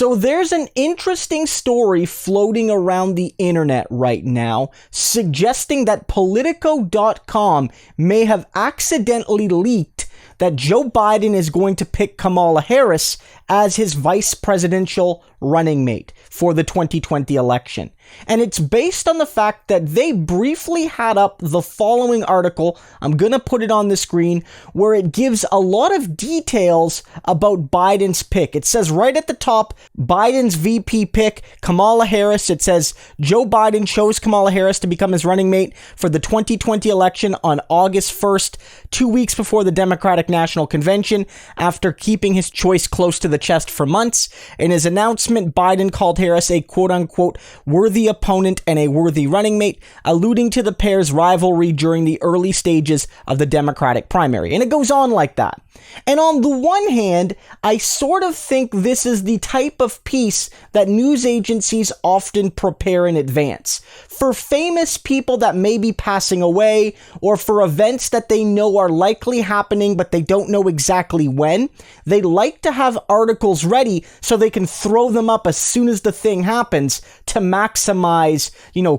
So there's an interesting story floating around the internet right now suggesting that Politico.com may have accidentally leaked that Joe Biden is going to pick Kamala Harris as his vice presidential running mate for the 2020 election. And it's based on the fact that they briefly had up the following article. I'm going to put it on the screen, where it gives a lot of details about Biden's pick. It says right at the top, Biden's VP pick, Kamala Harris. It says Joe Biden chose Kamala Harris to become his running mate for the 2020 election on August 1st, 2 weeks before the Democratic National Convention, after keeping his choice close to the chest for months. In his announcement, Biden called Harris a quote-unquote worthy opponent and a worthy running mate, alluding to the pair's rivalry during the early stages of the Democratic primary. And it goes on like that. And on the one hand, I sort of think this is the type of piece that news agencies often prepare in advance. For famous people that may be passing away, or for events that they know are likely happening but they don't know exactly when, they like to have articles ready so they can throw them up as soon as the thing happens to maximize,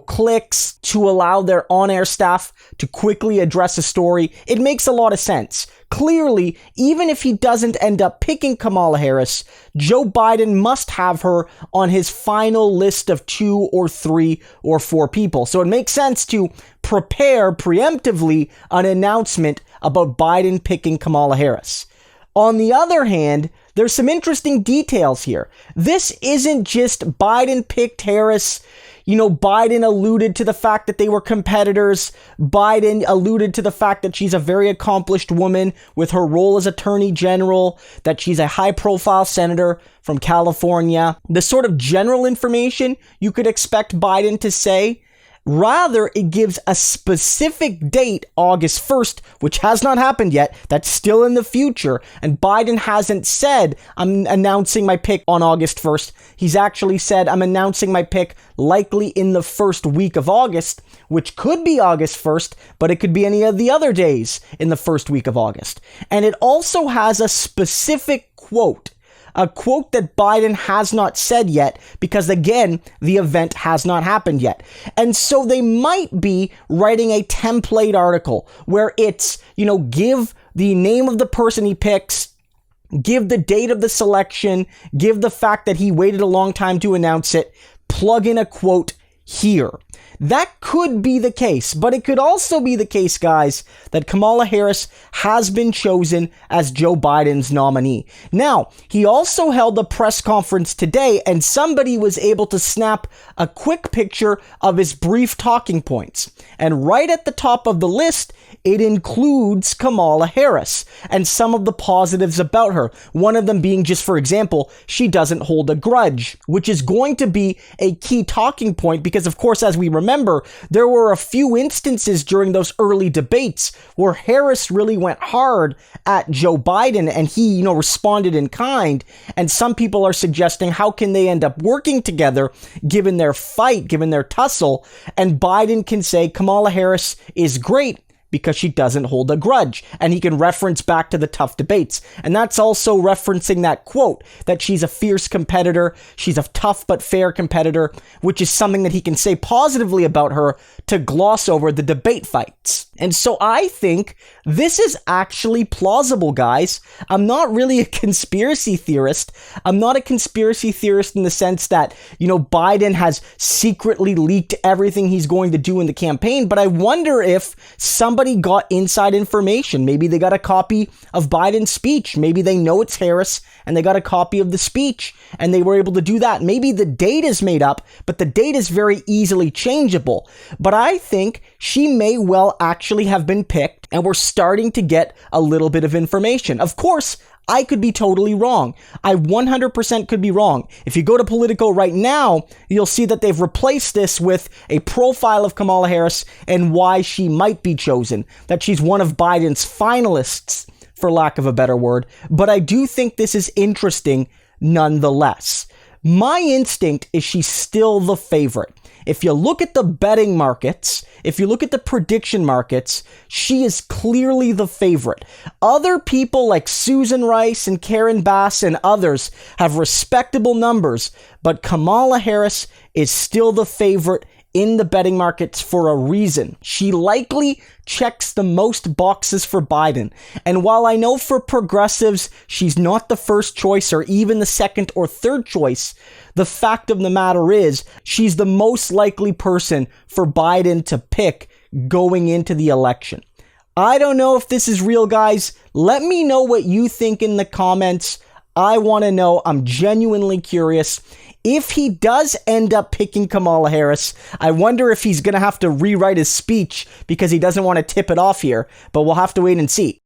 clicks, to allow their on-air staff to quickly address a story. It makes a lot of sense. Clearly, even if he doesn't end up picking Kamala Harris, Joe Biden must have her on his final list of 2 or 3 or 4 people. So it makes sense to prepare preemptively an announcement about Biden picking Kamala Harris. On the other hand, there's some interesting details here. This isn't just Biden picked Harris. Biden alluded to the fact that they were competitors. Biden alluded to the fact that she's a very accomplished woman with her role as attorney general, that she's a high-profile senator from California. The sort of general information you could expect Biden to say. Rather, it gives a specific date, August 1st, which has not happened yet. That's still in the future. And Biden hasn't said, I'm announcing my pick on August 1st. He's actually said, I'm announcing my pick likely in the first week of August, which could be August 1st, but it could be any of the other days in the first week of August. And it also has a specific quote. A quote that Biden has not said yet because, again, the event has not happened yet. And so they might be writing a template article where it's, give the name of the person he picks, give the date of the selection, give the fact that he waited a long time to announce it, plug in a quote here. That could be the case, but it could also be the case, guys, that Kamala Harris has been chosen as Joe Biden's nominee. Now, he also held a press conference today, and somebody was able to snap a quick picture of his brief talking points. And right at the top of the list, it includes Kamala Harris and some of the positives about her. One of them being, just for example, she doesn't hold a grudge, which is going to be a key talking point because, of course, as we remember, there were a few instances during those early debates where Harris really went hard at Joe Biden and he, responded in kind. And some people are suggesting how can they end up working together given their fight, given their tussle, and Biden can say Kamala Harris is great because she doesn't hold a grudge. And he can reference back to the tough debates. And that's also referencing that quote that she's a fierce competitor. She's a tough but fair competitor, which is something that he can say positively about her to gloss over the debate fights. And so I think this is actually plausible, guys. I'm not really a conspiracy theorist. I'm not a conspiracy theorist in the sense that, Biden has secretly leaked everything he's going to do in the campaign. But I wonder if somebody got inside information. Maybe they got a copy of Biden's speech. Maybe they know it's Harris and they got a copy of the speech and they were able to do that. Maybe the date is made up, but the date is very easily changeable. But I think she may well actually have been picked and we're starting to get a little bit of information. Of course, I could be totally wrong. I 100% could be wrong. If you go to Politico right now, you'll see that they've replaced this with a profile of Kamala Harris and why she might be chosen, that she's one of Biden's finalists, for lack of a better word. But I do think this is interesting nonetheless. My instinct is she's still the favorite. If you look at the betting markets, if you look at the prediction markets, she is clearly the favorite. Other people like Susan Rice and Karen Bass and others have respectable numbers, but Kamala Harris is still the favorite in the betting markets for a reason. She likely checks the most boxes for Biden. And while I know for progressives, she's not the first choice or even the second or third choice, the fact of the matter is she's the most likely person for Biden to pick going into the election. I don't know if this is real, guys. Let me know what you think in the comments. I want to know. I'm genuinely curious. If he does end up picking Kamala Harris, I wonder if he's going to have to rewrite his speech because he doesn't want to tip it off here, but we'll have to wait and see.